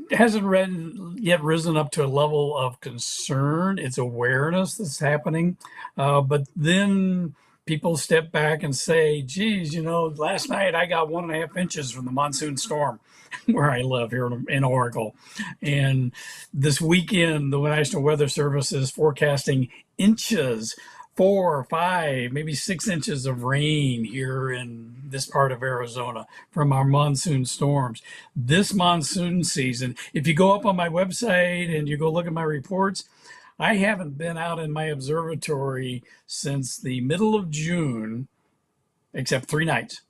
hasn't yet risen up to a level of concern. It's awareness that's happening. But then people step back and say, geez, last night I got 1.5 inches from the monsoon storm where I live here in Oracle. And this weekend, the National Weather Service is forecasting inches, 4 or 5, maybe 6 inches of rain here in this part of Arizona from our monsoon storms. This monsoon season, if you go up on my website and you go look at my reports, I haven't been out in my observatory since the middle of June, except 3 nights,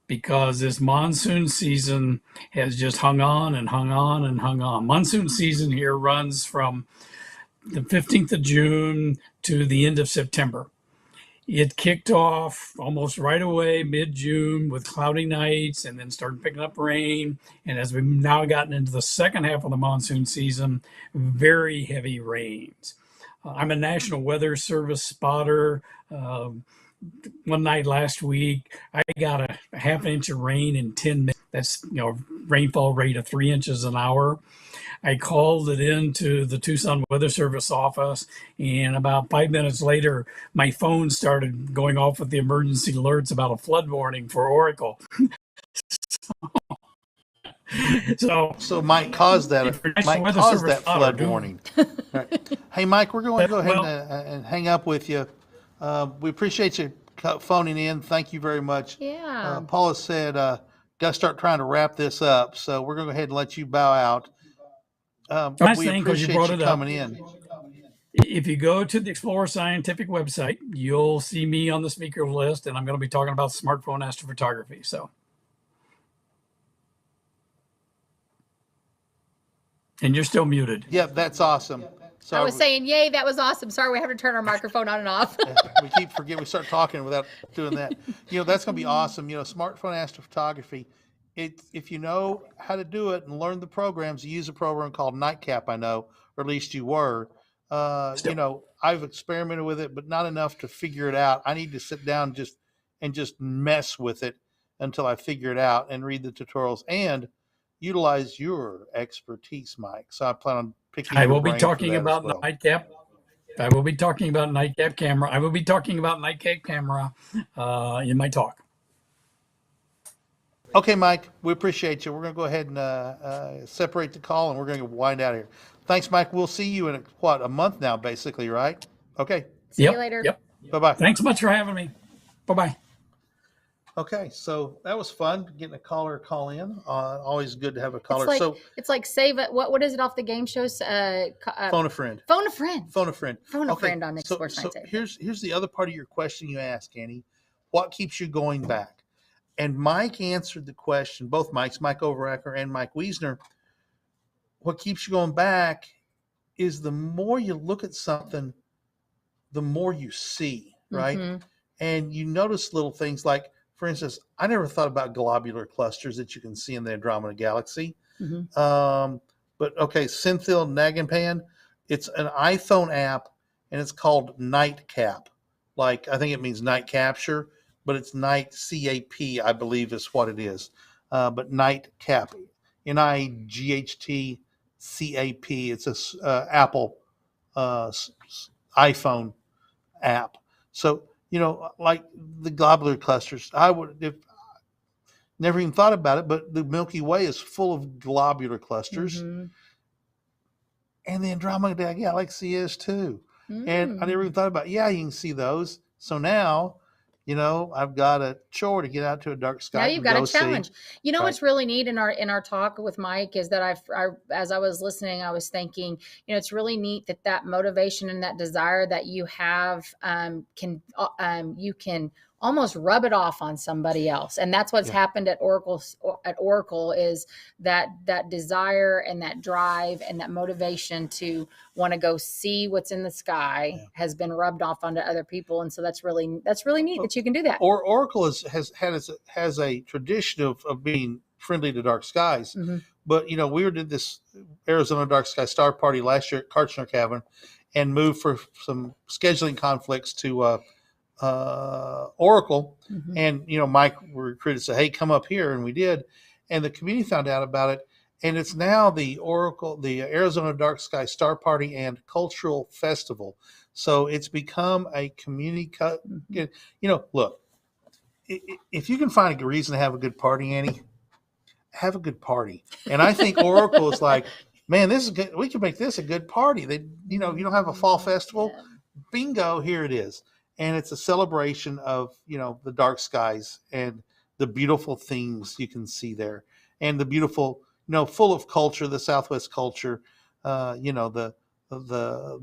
because this monsoon season has just hung on and hung on and hung on. Monsoon season here runs from the 15th of June to the end of September. It kicked off almost right away, mid-June, with cloudy nights, and then started picking up rain. And as we've now gotten into the second half of the monsoon season, very heavy rains. I'm a National Weather Service spotter. One night last week, I got a 1/2 inch of rain in 10 minutes. That's, rainfall rate of 3 inches an hour. I called it into the Tucson Weather Service office, and about 5 minutes later, my phone started going off with the emergency alerts about a flood warning for Oracle. So Mike caused that. Mike caused that flood warning. Right. Hey, Mike, we're going to go ahead and hang up with you. We appreciate you phoning in. Thank you very much. Yeah. Paula said, got to start trying to wrap this up. So we're going to go ahead and let you bow out. We appreciate you coming in. If you go to the Explorer Scientific website, you'll see me on the speaker list, and I'm going to be talking about smartphone astrophotography. So, and you're still muted. Yep, that's awesome. So I was saying, yay, that was awesome. Sorry, we have to turn our microphone on and off. We keep forgetting. We start talking without doing that. That's going to be awesome. Smartphone astrophotography. If you know how to do it and learn the programs, you use a program called Nightcap, I know, or at least you were. I've experimented with it, but not enough to figure it out. I need to sit down and just mess with it until I figure it out and read the tutorials and utilize your expertise, Mike. So I plan on picking. I will be talking about Nightcap. I will be talking about Nightcap camera. I will be talking about Nightcap camera in my talk. Okay, Mike, we appreciate you. We're going to go ahead and separate the call, and we're going to wind out here. Thanks, Mike. We'll see you in a month now, basically, right? Okay. See you later. Yep. Bye-bye. Thanks so much for having me. Bye-bye. Okay, so that was fun getting a caller call in. Always good to have a caller. It's like save it. What is it off the game shows? Phone a friend. Phone a friend. Phone a friend. Phone a friend on Nick Sports So Night. here's the other part of your question you asked, Annie. What keeps you going back? And Mike answered the question. Both Mikes, Mike Overacker and Mike Wiesner. What keeps you going back is the more you look at something, the more you see, right? Mm-hmm. And you notice little things like, for instance, I never thought about globular clusters that you can see in the Andromeda Galaxy. Mm-hmm. But okay, Synthil Naganpan, it's an iPhone app, and it's called Nightcap. Like, I think it means night capture, but it's night CAP, I believe is what it is. But Nightcap, NIGHT CAP. It's a Apple iPhone app. So, like the globular clusters, I would have never even thought about it, but the Milky Way is full of globular clusters. Mm-hmm. And the Andromeda Galaxy is too. Mm. And I never even thought about, you can see those. So now, I've got a chore to get out to a dark sky. Now you've got a challenge. Right. What's really neat in our talk with Mike is that as I was listening, I was thinking, it's really neat that motivation and that desire that you have you can almost rub it off on somebody else. And that's what's happened at Oracle is that desire and that drive and that motivation to want to go see what's in the sky has been rubbed off onto other people. And so that's really neat that you can do that. Oracle has a tradition of being friendly to dark skies. Mm-hmm. But, we did this Arizona Dark Sky Star Party last year at Karchner Cavern and moved for some scheduling conflicts to Oracle. Mm-hmm. And Mike recruited, said, hey, come up here, and we did, and the community found out about it, and it's now the Arizona Dark Sky Star Party and Cultural Festival. So it's become a community look, if you can find a reason to have a good party, Annie, have a good party. And I think Oracle is like, man, this is good, we can make this a good party. You don't have a fall festival, bingo, here it is. And it's a celebration of, the dark skies and the beautiful things you can see there, and the beautiful, full of culture, the Southwest culture, the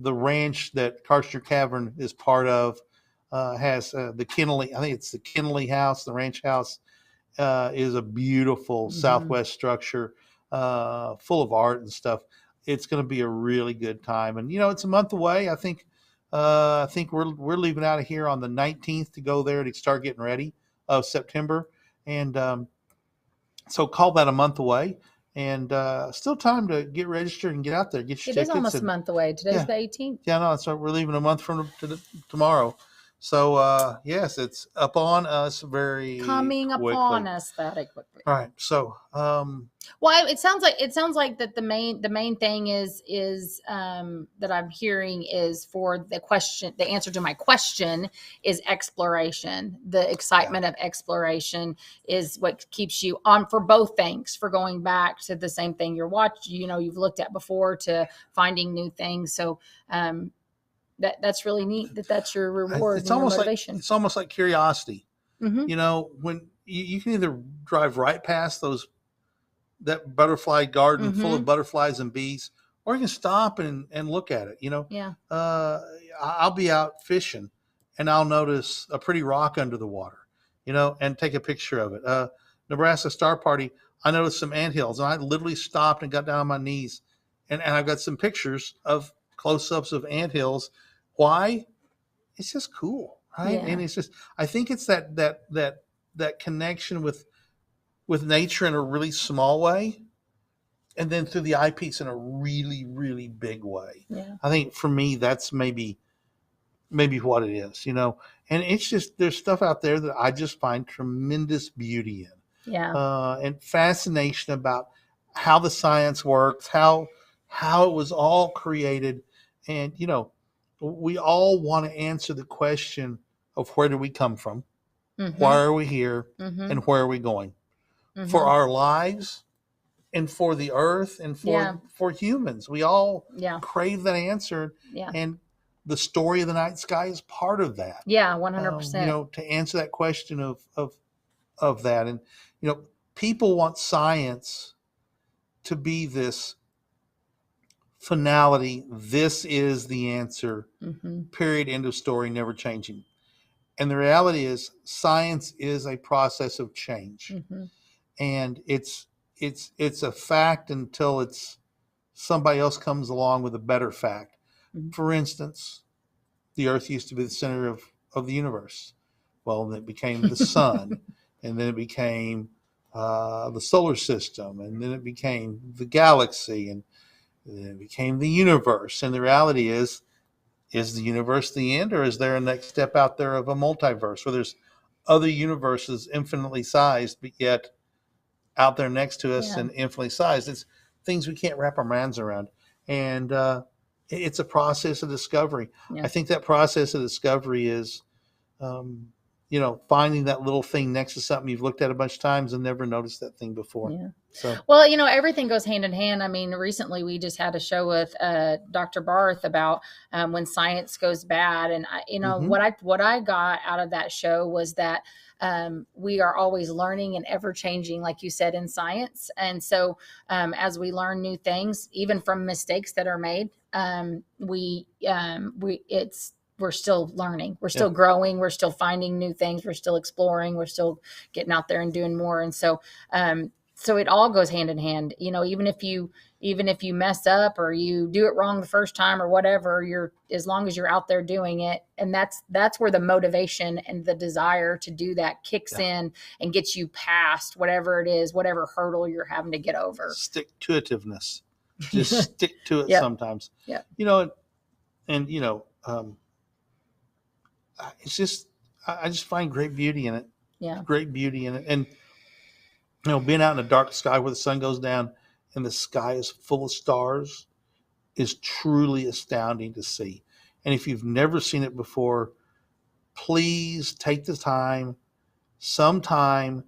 ranch that Karchner Cavern is part of has the Kennelly. I think it's the Kennelly House, the ranch house is a beautiful Southwest structure full of art and stuff. It's going to be a really good time. And, it's a month away. I think we're leaving out of here on the 19th to go there to start getting ready of September. And so call that a month away, and still time to get registered and get out there, get your tickets. It is almost a month away. Today's the 18th. Yeah, no, so we're leaving a month from tomorrow. So, yes, it's upon us very coming quickly. Upon us very quickly. All right. So, well, it sounds like that the main thing is that I'm hearing is for the answer to my question is exploration. The excitement of exploration is what keeps you on for both things, for going back to the same thing you're watching, you've looked at before, to finding new things. So, that's really neat. That's your reward. It's almost motivation. It's almost like curiosity. Mm-hmm. When you can either drive right past that butterfly garden full of butterflies and bees, or you can stop and look at it. I'll be out fishing, and I'll notice a pretty rock under the water, and take a picture of it. Nebraska Star Party, I noticed some anthills, and I literally stopped and got down on my knees, and I've got some pictures of close-ups of anthills. Why? It's just cool, right? Yeah. And it's just, I think it's that connection with nature in a really small way, and then through the eyepiece in a really, really big way. Yeah. I think for me, that's maybe what it is, and it's just, there's stuff out there that I just find tremendous beauty in. Yeah. And fascination about how the science works, how it was all created. And, we all want to answer the question of where do we come from? Mm-hmm. Why are we here? Mm-hmm. And where are we going? for our lives and for the earth and for humans. We all crave that answer. Yeah. And the story of the night sky is part of that. Yeah, 100%. You know, to answer that question of that. And, you know, people want science to be this finality. This is the answer, period, end of story, never changing. And the reality is science is a process of change. And it's a fact until it's somebody else comes along with a better fact. For instance, the earth used to be the center of the universe. Well, then it became the sun, and then it became the solar system, and then it became the galaxy, and then it became the universe. And the reality is the universe the end, or is there a next step out there of a multiverse where there's other universes infinitely sized, but yet out there next to us and infinitely sized? It's things we can't wrap our minds around. And it's a process of discovery. I think that process of discovery is, you know, finding that little thing next to something you've looked at a bunch of times and never noticed that thing before. Yeah. So, well, you know, everything goes hand in hand. I mean, recently we just had a show with Dr. Barth about when science goes bad. And, you know, what I got out of that show was that we are always learning and ever changing, like you said, in science. And so as we learn new things, even from mistakes that are made, we're still learning, we're still growing, we're still finding new things, we're still exploring, we're still getting out there and doing more. And so, so it all goes hand in hand, you know, even if you mess up or you do it wrong the first time or whatever, as long as you're out there doing it. And that's where the motivation and the desire to do that kicks in and gets you past whatever it is, whatever hurdle you're having to get over. Stick-to-itiveness. Just stick to it sometimes. Yeah. You know, and you know, it's just, I just find great beauty in it. Yeah. Great beauty in it. And, you know, being out in a dark sky where the sun goes down and the sky is full of stars is truly astounding to see. And if you've never seen it before, please take the time sometime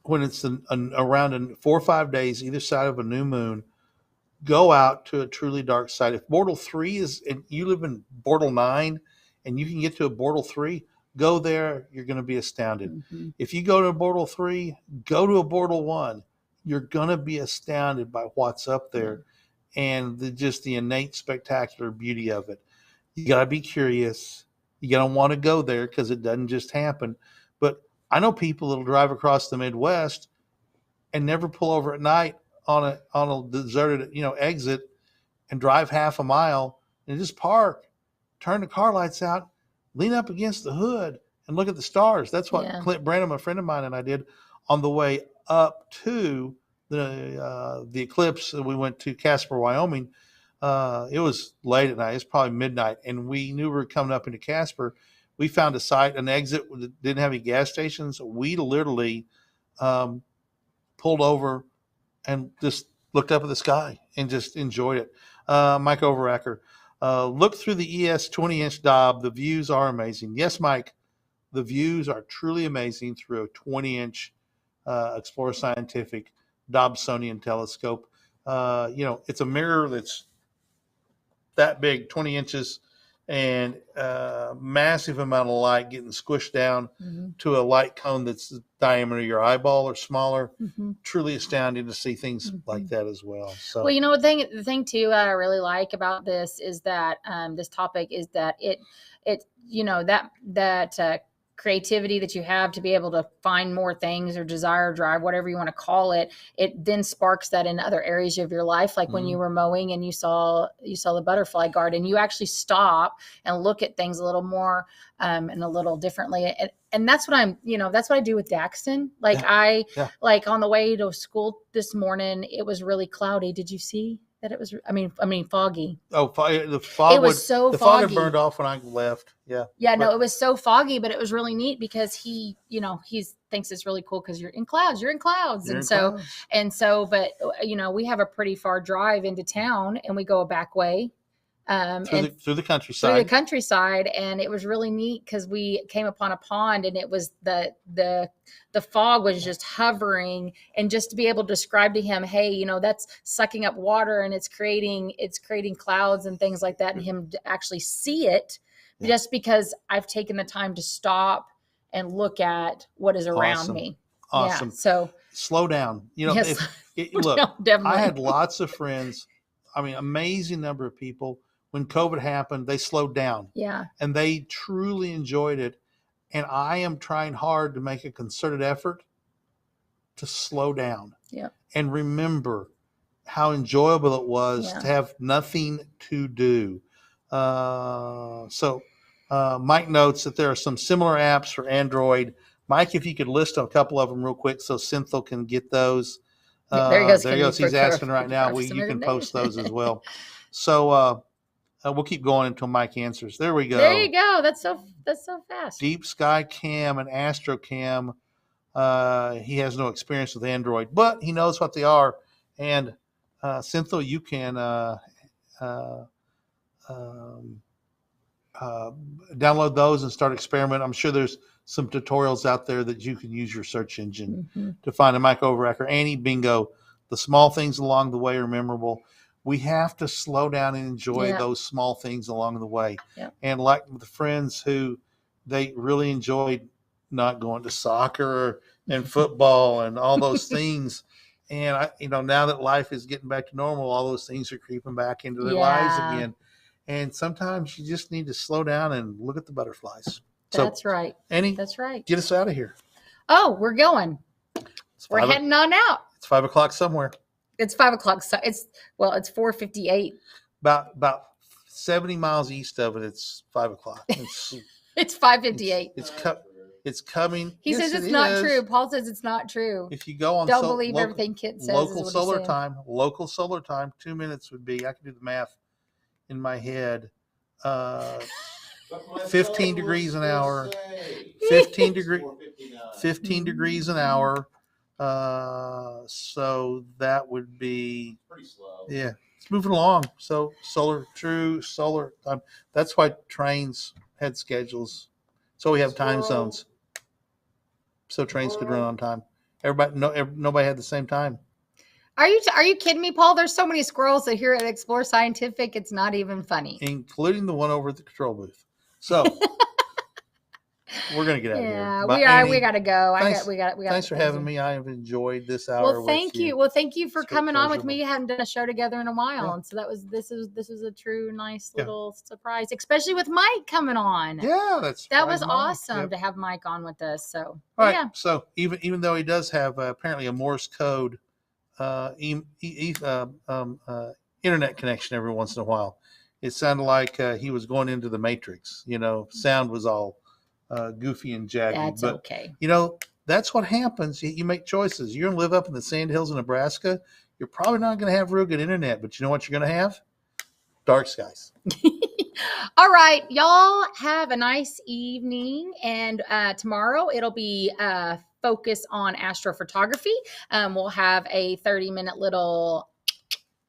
when it's around 4 or 5 days, either side of a new moon, go out to a truly dark side. If Bortle 3 is, and you live in Bortle 9 and you can get to a Bortle 3, go there. You're going to be astounded. If you go to a Bortle 3, go to a Bortle 1. You're going to be astounded by what's up there and just the innate spectacular beauty of it. You got to be curious. You got to want to go there because it doesn't just happen. But I know people that'll drive across the Midwest and never pull over at night on a deserted, you know, exit and drive half a mile and just park, turn the car lights out, lean up against the hood and look at the stars. That's what Clint Branham, a friend of mine, and I did on the way up to the eclipse. We went to Casper, Wyoming. It was late at night. It's probably midnight. And we knew we were coming up into Casper. We found a site, an exit that didn't have any gas stations. We literally pulled over and just looked up at the sky and just enjoyed it. Mike Overacker, look through the ES 20-inch Dob. The views are amazing. Yes, Mike, the views are truly amazing through a 20-inch Explorer Scientific Dobsonian telescope. You know, it's a mirror that's that big, 20 inches, and massive amount of light getting squished down to a light cone that's the diameter of your eyeball or smaller. Truly astounding to see things like that as well. So, well, you know, the thing too I really like about this is that this topic is that it you know, that creativity that you have to be able to find more things or desire drive, whatever you want to call it, it then sparks that in other areas of your life. Like when you were mowing and you saw the butterfly garden, you actually stop and look at things a little more and a little differently. And that's what that's what I do with Daxton. Like like on the way to school this morning, it was really cloudy. Did you see that it was, I mean, foggy. Oh, the fog. It was so foggy. The fog had burned off when I left. Yeah. Yeah, no, it was so foggy, but it was really neat because he thinks it's really cool because you're in clouds. But you know, we have a pretty far drive into town and we go a back way through the countryside. Through the countryside, and it was really neat because we came upon a pond, and it was the fog was just hovering, and just to be able to describe to him, hey, you know, that's sucking up water and it's creating clouds and things like that, and him to actually see it, just because I've taken the time to stop and look at what is around me. Awesome. Yeah, so slow down. You know, yes, look, definitely. I had lots of friends. I mean, amazing number of people. When COVID happened, they slowed down. Yeah. And they truly enjoyed it. And I am trying hard to make a concerted effort to slow down. Yeah. And remember how enjoyable it was to have nothing to do. So Mike notes that there are some similar apps for Android. Mike, if you could list a couple of them real quick so Cynthia can get those. There he goes. There he goes. He's asking right now. You can post those as well. So we'll keep going until Mike answers. There we go. There you go. That's so fast. Deep Sky Cam and Astro Cam. He has no experience with Android, but he knows what they are. And Cynthia, you can download those and start experimenting. I'm sure there's some tutorials out there that you can use your search engine to find a Mike Overacker. Annie, bingo. The small things along the way are memorable. We have to slow down and enjoy those small things along the way. Yep. And like the friends who they really enjoyed not going to soccer and football and all those things. And now that life is getting back to normal, all those things are creeping back into their lives again. And sometimes you just need to slow down and look at the butterflies. That's right. Annie, that's right. Get us out of here. Oh, we're going. We're heading on out. It's 5 o'clock somewhere. It's 5 o'clock. So it's 4:58. About 70 miles east of it, it's 5 o'clock. It's 5:58. It's coming. He says it's not true. Paul says it's not true. If you go on, don't believe everything Kit says. Local solar time. 2 minutes would be. I can do the math in my head. 15 degrees an hour. 15 degrees an hour. So that would be pretty slow. Yeah, it's moving along. So solar time. That's why trains had schedules. So we have time zones. So trains could run on time. Nobody had the same time. Are you kidding me, Paul? There's so many squirrels that here at Explore Scientific, it's not even funny. Including the one over at the control booth. So we're gonna get out of here. Yeah, we gotta go. Thanks for having me. I have enjoyed this hour. Well, thank you. Well, thank you for coming on with me. You haven't done a show together in a while, and so this was a true nice little surprise, especially with Mike coming on. Yeah, that was awesome to have Mike on with us. So all right. So even though he does have apparently a Morse code internet connection every once in a while, it sounded like he was going into the Matrix. Sound was all goofy and jaggy. That's okay. That's what happens. You make choices. You're going to live up in the Sand Hills of Nebraska. You're probably not going to have real good internet, but you know what you're going to have? Dark skies. All right. Y'all have a nice evening. And tomorrow it'll be focus on astrophotography. We'll have a 30-minute little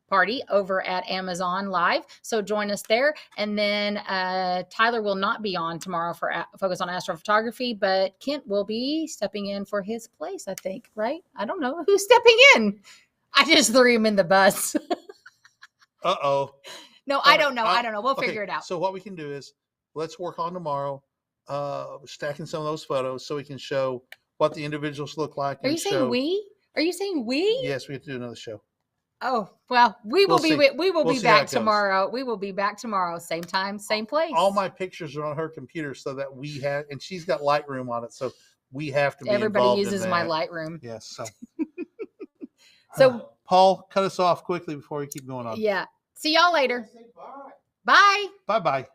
party over at Amazon Live. So join us there. And then Tyler will not be on tomorrow for Focus on Astrophotography, but Kent will be stepping in for his place, I think, right? I don't know who's stepping in. I just threw him in the bus. Uh-oh. No, I don't know. I don't know. We'll figure it out. So what we can do is let's work on tomorrow, stacking some of those photos so we can show what the individuals look like. Are you saying we? Are you saying we? Yes, we have to do another show. Oh, well, we will be back tomorrow. We will be back tomorrow. Same time, same place. All my pictures are on her computer so that we have, and she's got Lightroom on it. So we have to be Everybody uses my Lightroom. Yes. So, so Paul, cut us off quickly before we keep going on. Yeah. See y'all later. Bye. Bye-bye.